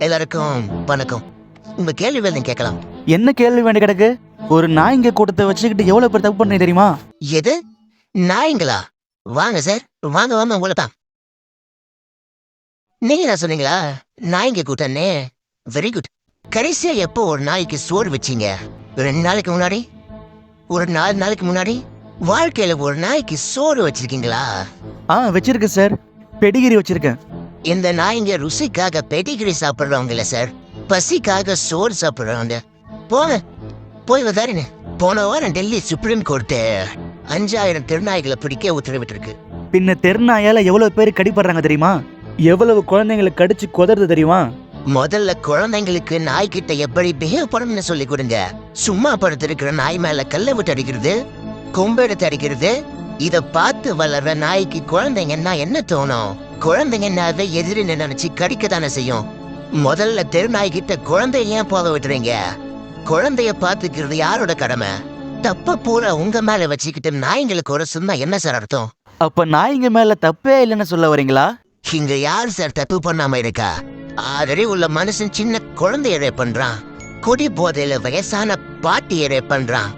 எல்லாருக்கும் வணக்கம். உங்க கேள்வி நீங்க கேட்கலாம். என்ன கேள்வி வேண்டி கிடக்கு? ஒரு நாய்ங்க கூட்டத்தை வச்சுக்கிட்டு எவ்வளவு பேர் தப்பு பண்ணி தெரியுமா? எது? நாய்ங்களா? வாங்க சார், வாங்க வாங்க உங்களை தான். நீங்க என்ன சொன்னீங்களா? நாய்ங்க கூட்டம்னே. Very good. கடைசியா எப்போ ஒரு நாய்க்கு சோறு வச்சீங்க? 2 நாளைக்கு முன்னாடி? ஒரு 4 நாளைக்கு முன்னாடி? வாழ்க்கையில ஒரு நாய்க்கு சோறு வச்சிருக்கீங்களா? வச்சிருக்கேன் சார். பெடிகிரி வச்சிருக்கேன். இந்த நாய்ங்க ருசிக்காக பெடிகிரி சாப்பிடுறவங்க இல்ல சார், பசிக்காக சோறு சாப்பிடுறவங்க. போங்க, போய் வந்தாருன்னு. போன வாரம் டெல்லி சுப்ரீம் கோர்ட்டு 5000 திருநாய்களை பிடிக்க உத்தரவிட்டிருக்கு. பின்ன தெருநாயால எவ்வளவு பேர் கடிப்படுறாங்க தெரியுமா? எவ்வளவு குழந்தைங்களை கடிச்சு கொதறது தெரியுமா? முதல்ல குழந்தைங்களுக்கு நாய்கிட்ட எப்படி பிஹேவ் பண்ணணும்னு சொல்லி கொடுங்க. சும்மா படுத்திருக்கிற நாய் மேல கல்ல விட்டு அடிக்கிறது, கொம்பெடுத்து அடிக்கிறது, இத பார்த்து வளர்ற நாய்க்கு குழந்தைங்கன்னா என்ன தோணும்? குழந்தைங்கன்னாவே எதிரி நினைச்சு கடிக்க தானே செய்யும். முதல்ல தெருநாய்கிட்ட குழந்தைய ஏன் போக விட்டுறீங்க? குழந்தைய பாத்துக்கிறது யாரோட கடமை? தப்ப பூரா உங்க மேல வச்சுக்கிட்டு நாய்ங்களுக்கு ஒரு சொன்னா என்ன சார் அர்த்தம்? அப்ப நாய்ங்க மேல தப்பே இல்லைன்னு சொல்ல வரீங்களா? இங்க யார் சார் தப்பு பண்ணாம இருக்கா? ஆல்ரெடி உள்ள மனுஷன் சின்ன குழந்தைய ரேப் பண்றான், கொடி போதையில வயசான பாட்டிய ரேப் பண்றான்,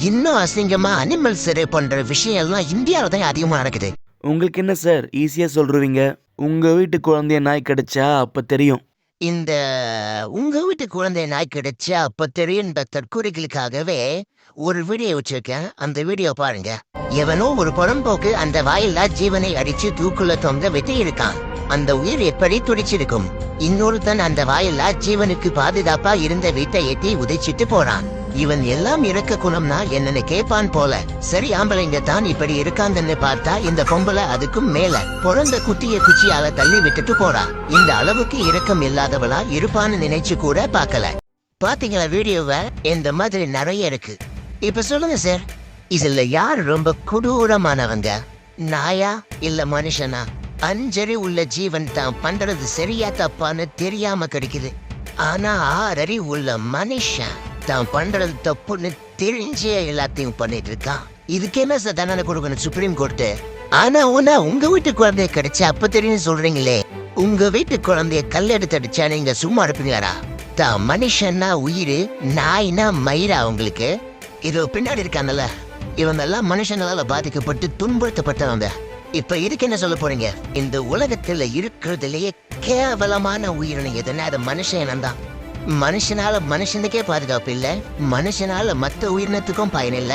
இன்னும் அசிங்கமா அனிமல்ஸ் ரேப் பண்ற விஷயம் எல்லாம் இந்தியாவில தான் அதிகமா நடக்குது. உங்களுக்கு என்ன சார் ஈஸியா சொல்றீங்க? உங்க வீட்டு குழந்தைய நாய் கடிச்சா அப்ப தெரியும். இந்த உங்க வீட்டு குழந்தை நாய் கிடைச்சா அப்ப தெரியும் தற்கொலைகளுக்காகவே ஒரு வீடியோ வச்சிருக்கேன். அந்த வீடியோ பாருங்க. எவனோ ஒரு புறம்போக்கு அந்த வாயில்லா ஜீவனை அடிச்சு தூக்குள்ள தொங்க வெட்டி இருக்கான். அந்த உயிர் எப்படி துடிச்சிருக்கும்? இன்னொருத்தன் அந்த வாயில்லா ஜீவனுக்கு பாதுகாப்பா இருந்த வீட்டை எட்டி உதைச்சிட்டு போறான். இவன் எல்லாம் இறக்க குணம்னா என்னன்னு கேட்பான் போல. சரி, ஆம்பளைங்க தான் இப்படி இருக்காங்கன்னு பார்த்தா இந்த பொம்பளை அதுக்கும் மேல பிறந்த குட்டிய குச்சியால தள்ளி விட்டுட்டு போறா. இந்த அளவுக்கு இரக்கம் இல்லாதவளா இருப்பான்னு நினைச்சு கூட பார்க்கல. பாத்தீங்களா வீடியோவை? இந்த மாதிரி நிறைய இருக்கு. இப்ப சொல்லுங்க சார், இதுல யார் ரொம்ப கொடூரமானவங்க? நாயா இல்ல மனுஷனா? அஞ்சறி உள்ள ஜீவன் தான் பண்றது சரியா தப்பான்னு தெரியாம கிடைக்குது. ஆனா 6 அறிவு உள்ள மனுஷன் தான் பண்றது தப்புன்னு தெரிஞ்சே எல்லாத்தையும் பண்ணிட்டு இருக்கான். இதுக்கு என்ன சார் தண்டனை கொடுக்கணும் சுப்ரீம் கோர்ட்டு? ஆனா உங்க வீட்டு குழந்தைய கிடைச்சா அப்ப தெரியும் சொல்றீங்களே. உங்க வீட்டு குழந்தைய கல்லெடுத்து அடிச்சா நீங்க சும்மா இருப்பீங்களா? தான் மனுஷன்னா உயிர், நாய்னா மயிரா உங்களுக்கு? இது பின்னாடி இருக்காங்கல்ல, இவங்கெல்லாம் மனுஷங்களால பாதிக்கப்பட்டு துன்புறுத்தப்பட்டவங்க. இப்ப இதுக்கு என்ன சொல்ல போறீங்க? இந்த உலகத்துல இருக்கிறதுலயே கேவலமான உயிரினம் எதுனா அது மனுஷன் தான். மனுஷனால மனுஷனுக்கே பாதுகாப்பு இல்ல, மனுஷனால மத்த உயிரினத்துக்கும் பயன் இல்ல.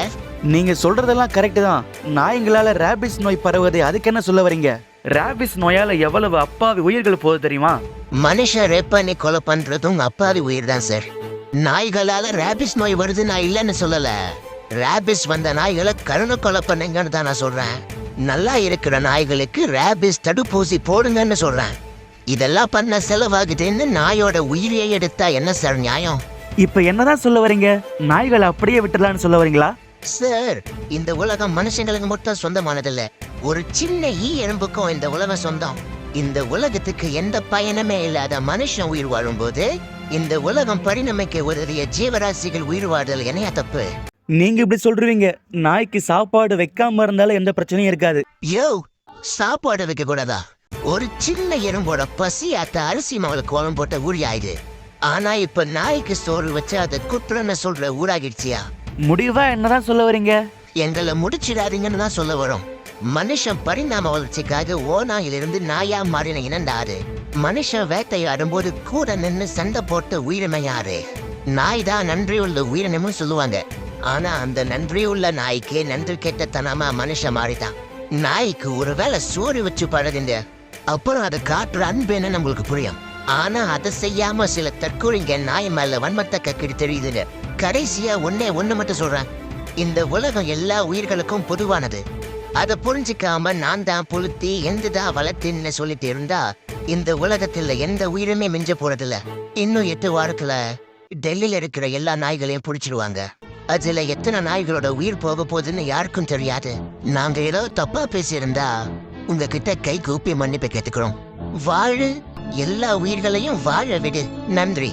நீங்க சொல்றதெல்லாம் கரெக்ட் தான். நாய்ங்களால ரேபிஸ் நோய் பரவுது, அதுக்கு என்ன சொல்ல வரீங்க? ரேபிஸ் நோயால எவ்வளவு அப்பாவி உயிர்கள் போகுது தெரியுமா? மனுஷன் ரேப் பண்ணி கொலை பண்றதும் அப்பாவி உயிர் தான் சார். நாய்களால ரேபிஸ் நோய் வருது நான் இல்லைன்னு சொல்லல. ரேபிஸ் வந்த நாய்களை கருணை கொலை பண்ணுங்கன்னு தான் நான் சொல்றேன். நல்லா இருக்கிற நாய்களுக்கு ரேபிஸ் தடுப்பூசி போடுங்கன்னு சொல்றேன். இதெல்லாம் பண்ண செலவாகுதுன்னு நாயோட உயிரியை எடுத்தா என்ன சார் நியாயம்? இப்ப என்னதான் சொல்ல வரீங்க? நாய்களை அப்படியே விட்டுலான்னு சொல்ல வரீங்களா? சார், இந்த உலகம் மனுஷங்களுக்கு மட்டும் சொந்தமானதில்ல. ஒரு சின்ன எறும்புக்கும் இந்த உலகம் சொந்தம். இந்த உலகத்துக்கு எந்த பயனுமே இல்லாத மனுஷன் உயிர் வாழும்போது இந்த உலகம் பரிணமிக்க உதவிய ஜீவராசிகள் உயிர் வாழ்தல் என்ன தப்பு? நீங்க இப்படி சொல்றீங்க. நாய்க்கு சாப்பாடு வைக்காம இருந்தாலும் எந்த பிரச்சனையும் இருக்காது. யோ, சாப்பாடு வைக்க கூடாதா? ஒரு சின்ன எறும்போட பசி அத்த அரிசி மாவுல கோலம் போட்ட ஊழி ஆயுது. ஆனா இப்ப நாய்க்கு சோறு வச்சு அதை குற்றன்னு சொல்ற ஊராகிடுச்சியா? முடிவா என்னதான் சொல்ல வரீங்க? எங்களை முடிச்சிடாதீங்கன்னு தான் சொல்ல வரும். மனுஷன் பரிணாம வளர்ச்சிக்காக ஓநாயிலிருந்து நாயா மாறின இனண்டாரு. மனுஷன் வேட்டையாடும் போது கூட நின்று சண்டை போட்ட உயிரினம் யாரு? நாய் தான் நன்றியுள்ள உயிரினமும் சொல்லுவாங்க. ஆனா அந்த நன்றியுள்ள நாய்க்கே நன்றி கெட்டத்தனமா மனுஷன் மாறிதான். நாய்க்கு ஒருவேளை சோறு வச்சு பழகுங்க, அப்புறம் அதை காட்டுற அன்பு என்ன நம்மளுக்கு புரியும். ஆனா அதை செய்யாம சில தற்கொலைங்க நாய் மேல வன்மத்தை கக்கிட்டு தெரியுதுங்க. கடைசியா ஒண்ணு மட்டும் சொல்றேன். இந்த உலகம் எல்லா உயிர்களுக்கும் பொதுவானது. அதை புரிஞ்சிக்காம நான் தான் புளுத்தி எந்ததான் வளர்த்தின்னு சொல்லிட்டு இருந்தா இந்த உலகத்துல எந்த உயிருமே மிஞ்ச போறதில்ல. இன்னும் 8 வாரத்துல டெல்லியில இருக்கிற எல்லா நாய்களையும் புடிச்சிருவாங்க. அதுல எத்தனை நாய்களோட உயிர் போக போகுதுன்னு யாருக்கும் தெரியாது. நாங்க ஏதோ தப்பா பேசியிருந்தா உங்ககிட்ட கை கூப்பி மன்னிப்பு கேட்டுக்கிறோம். வாழு, எல்லா உயிர்களையும் வாழ விடு. நன்றி.